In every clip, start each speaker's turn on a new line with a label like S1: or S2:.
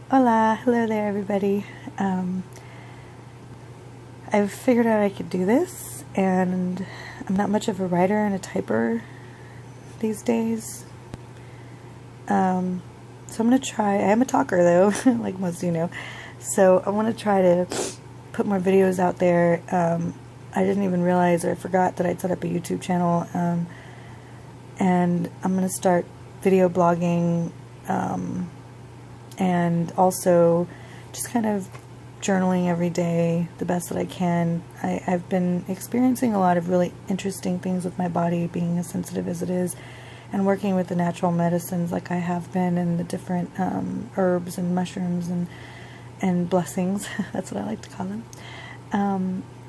S1: Hola, hello there everybody. I've figured out I could do this, and I'm not much of a writer and a typer these days. So I'm going to try. I am a talker though, like most of you know. So I want to try to put more videos out there. I didn't even realize, or I forgot that I'd set up a YouTube channel, and I'm going to start video blogging, and also just kind of journaling every day the best that I can. I've been experiencing a lot of really interesting things with my body, being as sensitive as it is, and working with the natural medicines like I have been, and the different herbs and mushrooms and blessings. That's what I like to call them.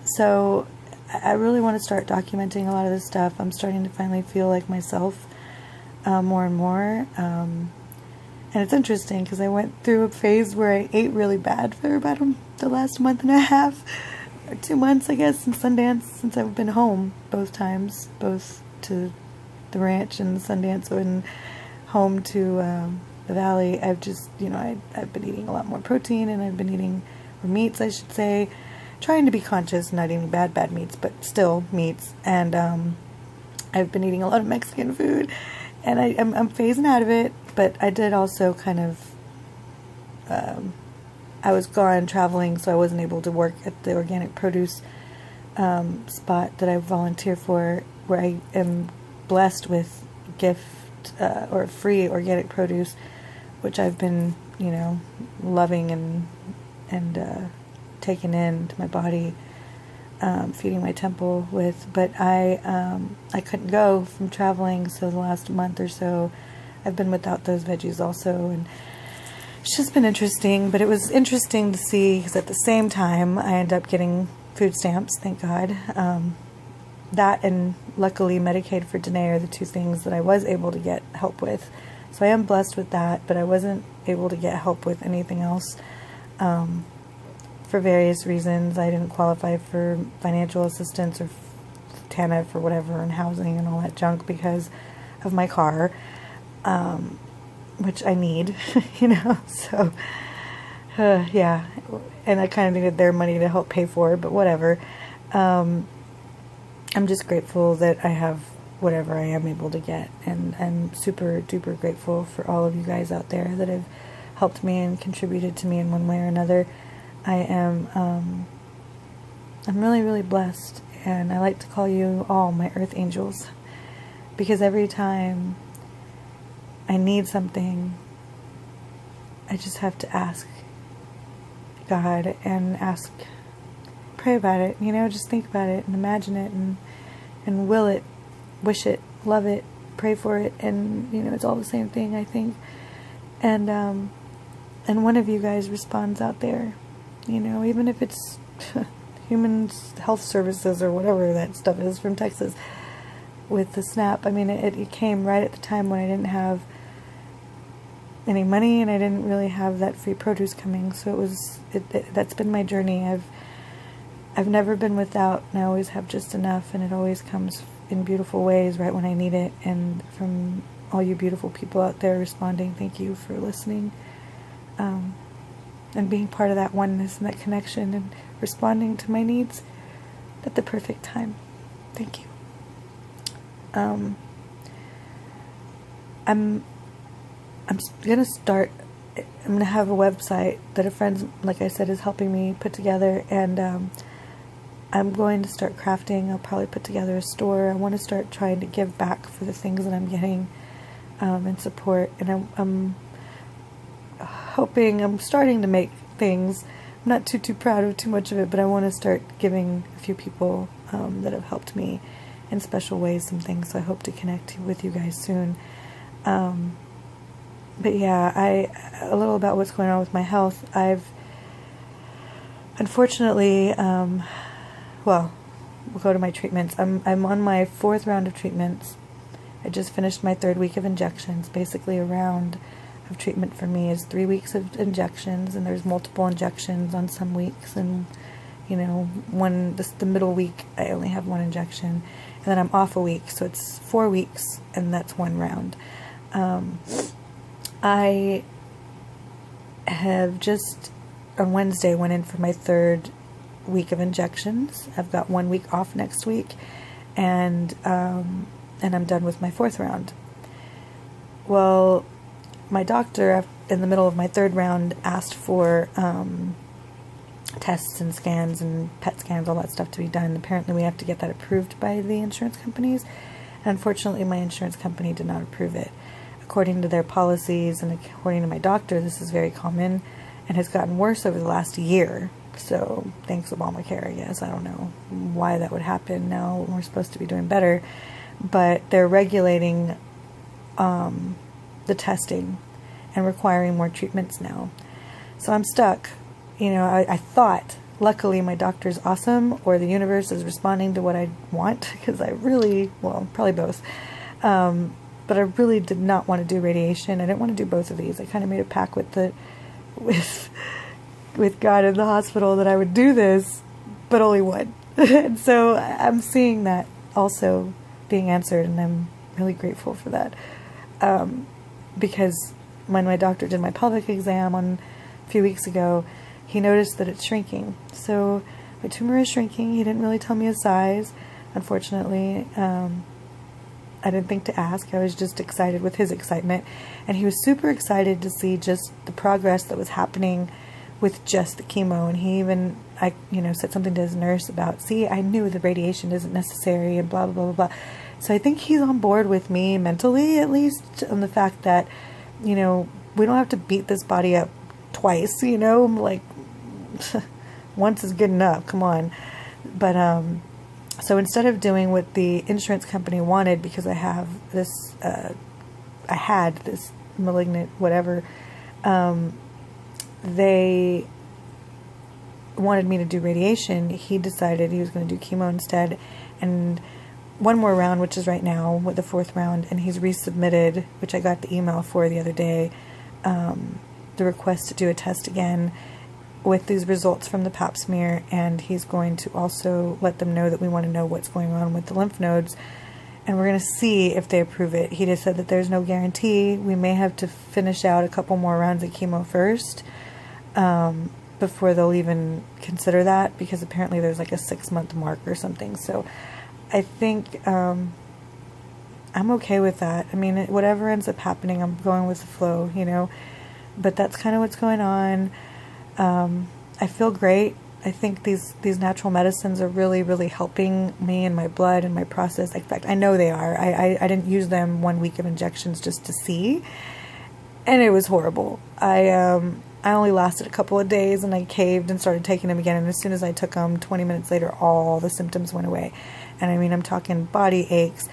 S1: So I really want to start documenting a lot of this stuff. I'm starting to finally feel like myself more and more. And it's interesting because I went through a phase where I ate really bad for about the last month and a half, or 2 months, I guess, since Sundance, since I've been home both times, both to the ranch and Sundance and home to the valley. I've just, I've been eating a lot more protein, and I've been eating, or meats, I should say, trying to be conscious, not eating bad meats, but still meats. And I've been eating a lot of Mexican food, and I'm phasing out of it. But I did also kind of, I was gone traveling, so I wasn't able to work at the organic produce spot that I volunteer for, where I am blessed with gift or free organic produce, which I've been, loving and taking into my body, feeding my temple with. But I couldn't go from traveling, so the last month or so I've been without those veggies also, and it's just been interesting. But it was interesting to see, because at the same time I ended up getting food stamps, thank God. That and luckily Medicaid for Danae are the two things that I was able to get help with. So I am blessed with that, but I wasn't able to get help with anything else for various reasons. I didn't qualify for financial assistance or TANF or whatever, and housing and all that junk because of my car. Which I need, so, yeah, and I kind of needed their money to help pay for it, but whatever. I'm just grateful that I have whatever I am able to get, and I'm super duper grateful for all of you guys out there that have helped me and contributed to me in one way or another. I'm really, really blessed, and I like to call you all my earth angels, because every time I need something, I just have to ask God and pray about it, just think about it and imagine it and will it, wish it, love it, pray for it, and, it's all the same thing, I think. And one of you guys responds out there, even if it's Human Health Services or whatever that stuff is from Texas with the SNAP. I mean, it came right at the time when I didn't have any money, and I didn't really have that free produce coming. So that's been my journey. I've never been without, and I always have just enough, and it always comes in beautiful ways right when I need it. And from all you beautiful people out there responding, thank you for listening, and being part of that oneness and that connection and responding to my needs at the perfect time. Thank you. I'm going to have a website that a friend, like I said, is helping me put together, and I'm going to start crafting. I'll probably put together a store. I want to start trying to give back for the things that I'm getting, and support, and I'm hoping, I'm starting to make things. I'm not too proud of too much of it, but I want to start giving a few people that have helped me in special ways some things, so I hope to connect with you guys soon. But yeah, a little about what's going on with my health. I've, unfortunately, well, we'll go to my treatments. I'm on my 4th round of treatments. I just finished my 3rd week of injections. Basically, a round of treatment for me is 3 weeks of injections, and there's multiple injections on some weeks, and, the middle week, I only have 1 injection, and then I'm off a week, so it's 4 weeks, and that's 1 round. I have just on Wednesday went in for my 3rd week of injections. I've got 1 week off next week, and I'm done with my 4th round. Well, my doctor in the middle of my 3rd round asked for tests and scans and PET scans, all that stuff to be done. Apparently we have to get that approved by the insurance companies. And unfortunately, my insurance company did not approve it. According to their policies and according to my doctor, this is very common and has gotten worse over the last year. So thanks Obamacare, I guess. I don't know why that would happen now. We're supposed to be doing better. But they're regulating the testing and requiring more treatments now. So I'm stuck. You know, I thought, luckily my doctor's awesome, or the universe is responding to what I want, because I really, well, probably both. But I really did not want to do radiation. I didn't want to do both of these. I kind of made a pact with God in the hospital that I would do this, but only one. And so I'm seeing that also being answered, and I'm really grateful for that. Because when my doctor did my pelvic exam a few weeks ago, he noticed that it's shrinking. So my tumor is shrinking. He didn't really tell me his size, unfortunately. I didn't think to ask. I was just excited with his excitement. And he was super excited to see just the progress that was happening with just the chemo. And he even, said something to his nurse about, see, I knew the radiation isn't necessary and blah, blah, blah, blah, blah. So I think he's on board with me mentally, at least, on the fact that, we don't have to beat this body up twice, like once is good enough. Come on. But, so instead of doing what the insurance company wanted, because I have this, I had this malignant whatever, they wanted me to do radiation. He decided he was going to do chemo instead, and one more round, which is right now with the 4th round, and he's resubmitted, which I got the email for the other day, the request to do a test again with these results from the pap smear, and he's going to also let them know that we want to know what's going on with the lymph nodes, and we're going to see if they approve it. He just said that there's no guarantee. We may have to finish out a couple more rounds of chemo first before they'll even consider that, because apparently there's like a 6-month mark or something. So I think I'm okay with that. I mean, whatever ends up happening, I'm going with the flow, but that's kind of what's going on. I feel great. I think these natural medicines are really, really helping me and my blood and my process. In fact, I know they are. I didn't use them 1 week of injections just to see, and it was horrible. I only lasted a couple of days, and I caved and started taking them again, and as soon as I took them, 20 minutes later, all the symptoms went away. And I mean, I'm talking body aches,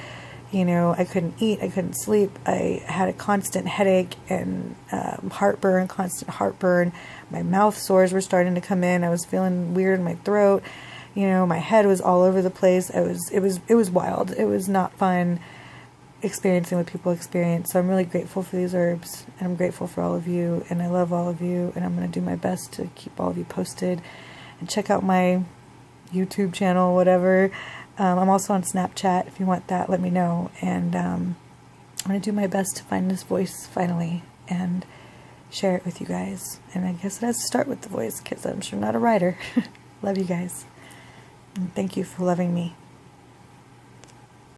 S1: I couldn't eat, I couldn't sleep, I had a constant headache and constant heartburn. My mouth sores were starting to come in. I was feeling weird in my throat. My head was all over the place. It was wild. It was not fun experiencing what people experience. So I'm really grateful for these herbs, and I'm grateful for all of you, and I love all of you, and I'm going to do my best to keep all of you posted. And check out my YouTube channel, whatever. I'm also on Snapchat. If you want that, let me know. And I'm going to do my best to find this voice finally and share it with you guys. And I guess it has to start with the voice, because I'm sure not a writer. Love you guys. And thank you for loving me.